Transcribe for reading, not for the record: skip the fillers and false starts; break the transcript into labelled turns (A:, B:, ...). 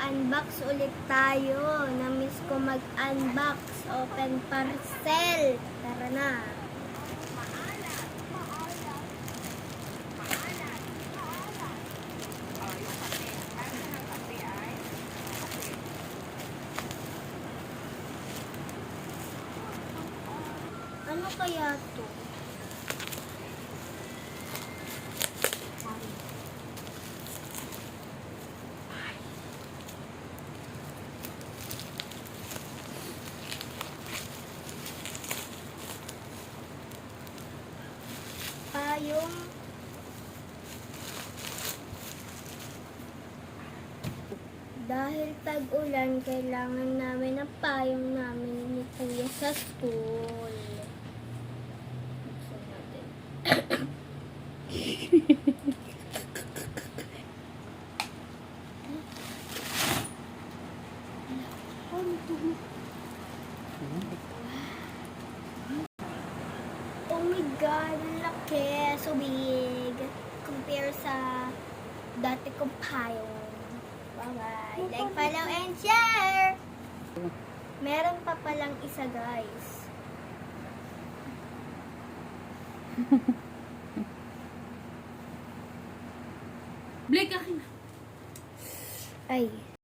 A: mag-unbox ulit tayo. Namiss ko mag-unbox, open parcel. Tara na. Ano kaya to? Payong dahil tag-ulan, kailangan namin ng payong namin ni Kuya sa school. Buksan natin. Oh my God, ang laki. So big. Compare sa dati kong payong. Bye-bye. Like, follow, and share! Meron pa palang isa, guys.
B: Blake, akin na.
A: Ay.